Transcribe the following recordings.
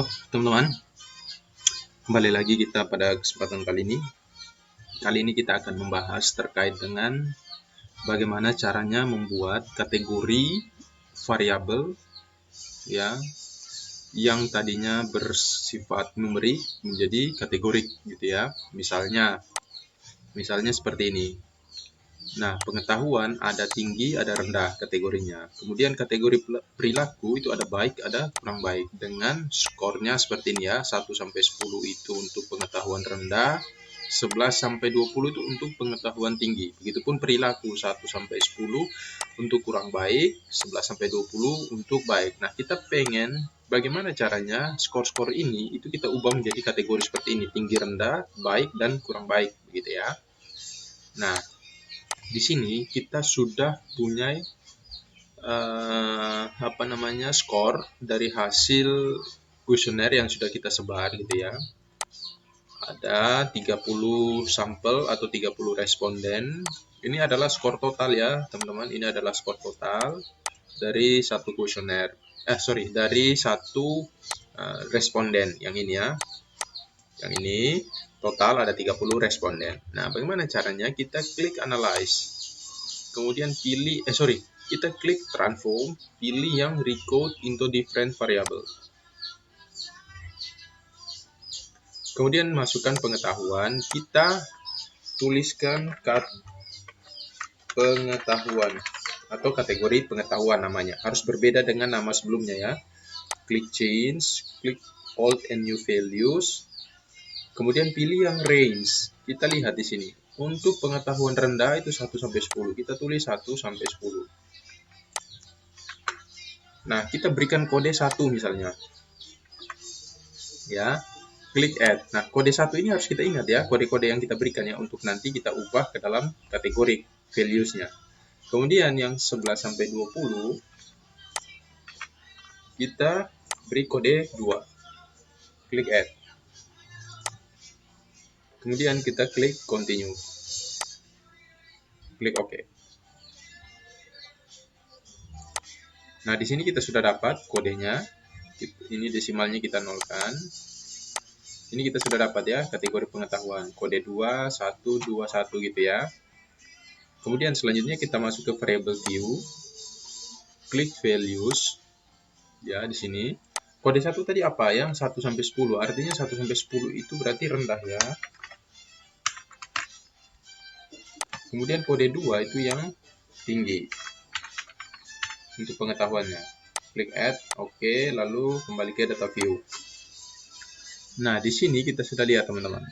Halo teman-teman, kembali lagi kita pada kesempatan kali ini. Kali ini kita akan membahas terkait dengan bagaimana caranya membuat kategori variabel ya yang tadinya bersifat numerik menjadi kategorik gitu ya. Misalnya seperti ini. Nah, pengetahuan ada tinggi, ada rendah kategorinya. Kemudian kategori perilaku itu ada baik, ada kurang baik. Dengan skornya seperti ini ya, 1 sampai 10 itu untuk pengetahuan rendah, 11 sampai 20 itu untuk pengetahuan tinggi. Begitupun perilaku 1 sampai 10 untuk kurang baik, 11 sampai 20 untuk baik. Nah, kita pengen bagaimana caranya skor-skor ini itu kita ubah menjadi kategori seperti ini, tinggi, rendah, baik dan kurang baik begitu ya. Nah, di sini kita sudah punya skor dari hasil kuesioner yang sudah kita sebar gitu ya. Ada 30 sampel atau 30 responden. Ini adalah skor total ya, teman-teman. Ini adalah skor total dari satu kuesioner. Dari satu responden yang ini ya. Yang ini total ada 30 responden. Nah, bagaimana caranya? Kita klik analyze. Kemudian kita klik transform, pilih yang recode into different variable. Kemudian masukkan pengetahuan, kita tuliskan pengetahuan atau kategori pengetahuan namanya. Harus berbeda dengan nama sebelumnya ya. Klik change, klik old and new values. Kemudian pilih yang range. Kita lihat di sini. Untuk pengetahuan rendah itu 1 sampai 10. Kita tulis 1 sampai 10. Nah, kita berikan kode 1 misalnya. Ya, klik add. Nah, kode 1 ini harus kita ingat ya, kode-kode yang kita berikan ya, untuk nanti kita ubah ke dalam kategori values-nya. Kemudian yang 11 sampai 20, kita beri kode 2. Klik add. Kemudian kita klik continue. Klik OK. Nah, di sini kita sudah dapat kodenya. Ini desimalnya kita nolkan. Ini kita sudah dapat ya, kategori pengetahuan. Kode 2, 1, 2, 1 gitu ya. Kemudian selanjutnya kita masuk ke variable view. Klik values. Ya, di sini. Kode 1 tadi apa? Yang 1 sampai 10. Artinya 1 sampai 10 itu berarti rendah ya. Kemudian kode 2 itu yang tinggi. Untuk pengetahuannya. Klik add, oke, lalu kembali ke data view. Nah, di sini kita sudah lihat teman-teman.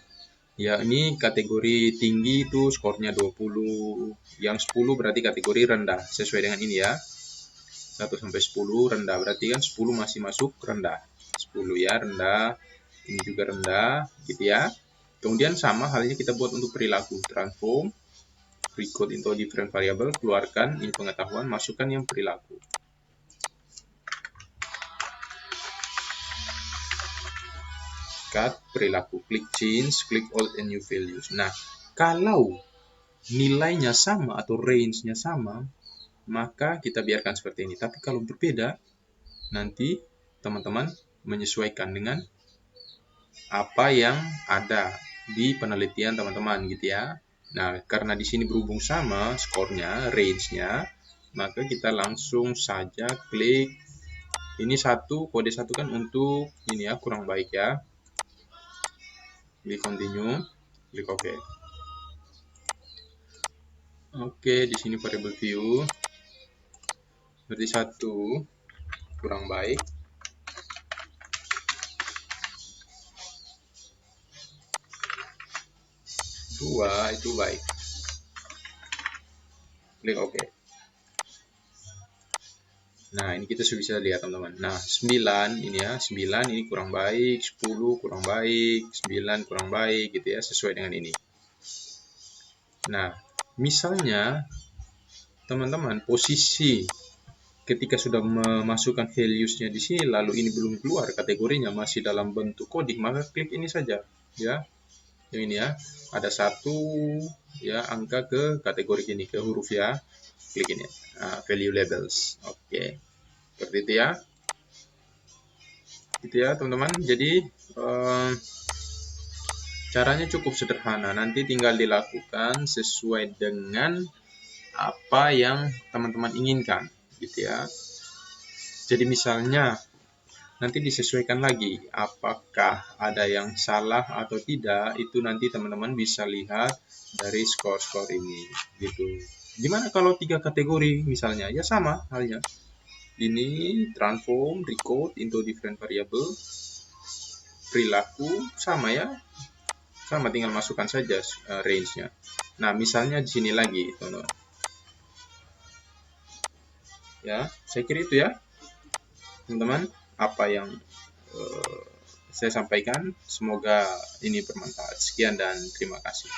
Ya, ini kategori tinggi itu skornya 20, yang 10 berarti kategori rendah. Sesuai dengan ini ya. 1 sampai 10 rendah, berarti kan 10 masih masuk rendah. 10 ya rendah, ini juga rendah, gitu ya. Kemudian sama halnya kita buat untuk perilaku. Transform, recode into different variable, keluarkan ini pengetahuan, masukkan yang perilaku. Cut perilaku, klik change, klik old and new values. Nah, kalau nilainya sama atau range-nya sama, maka kita biarkan seperti ini. Tapi kalau berbeda, nanti teman-teman menyesuaikan dengan apa yang ada di penelitian teman-teman gitu ya. Nah, karena di sini berhubung sama skornya, range-nya, maka kita langsung saja klik ini kode 1 kan untuk ini ya, kurang baik ya. Klik continue, klik OK. Oke, di sini variable view berarti 1 kurang baik. 2 itu baik. Klik OK. Nah, ini kita sudah bisa lihat teman-teman. Nah, 9 ini ya, 9 ini kurang baik, 10 kurang baik, 9 kurang baik gitu ya, sesuai dengan ini. Nah, misalnya teman-teman posisi ketika sudah memasukkan values-nya di sini lalu ini belum keluar kategorinya, masih dalam bentuk coding, maka klik ini saja ya. Yang ini ya, ada 1 ya angka ke kategori ini, ke huruf ya. Klik ini. Value labels. Oke. Seperti itu ya. gitu ya teman-teman. Jadi caranya cukup sederhana, nanti tinggal dilakukan sesuai dengan apa yang teman-teman inginkan gitu ya. Jadi misalnya nanti disesuaikan lagi apakah ada yang salah atau tidak, itu nanti teman-teman bisa lihat dari skor-skor ini gitu. Gimana kalau 3 kategori misalnya? Ya sama halnya. Ini transform, recode into different variable, perilaku sama ya. Sama, tinggal masukkan saja range-nya. Nah, misalnya di sini lagi, teman-teman. Ya, saya kira itu ya, teman-teman, apa yang saya sampaikan. Semoga ini bermanfaat. Sekian dan terima kasih.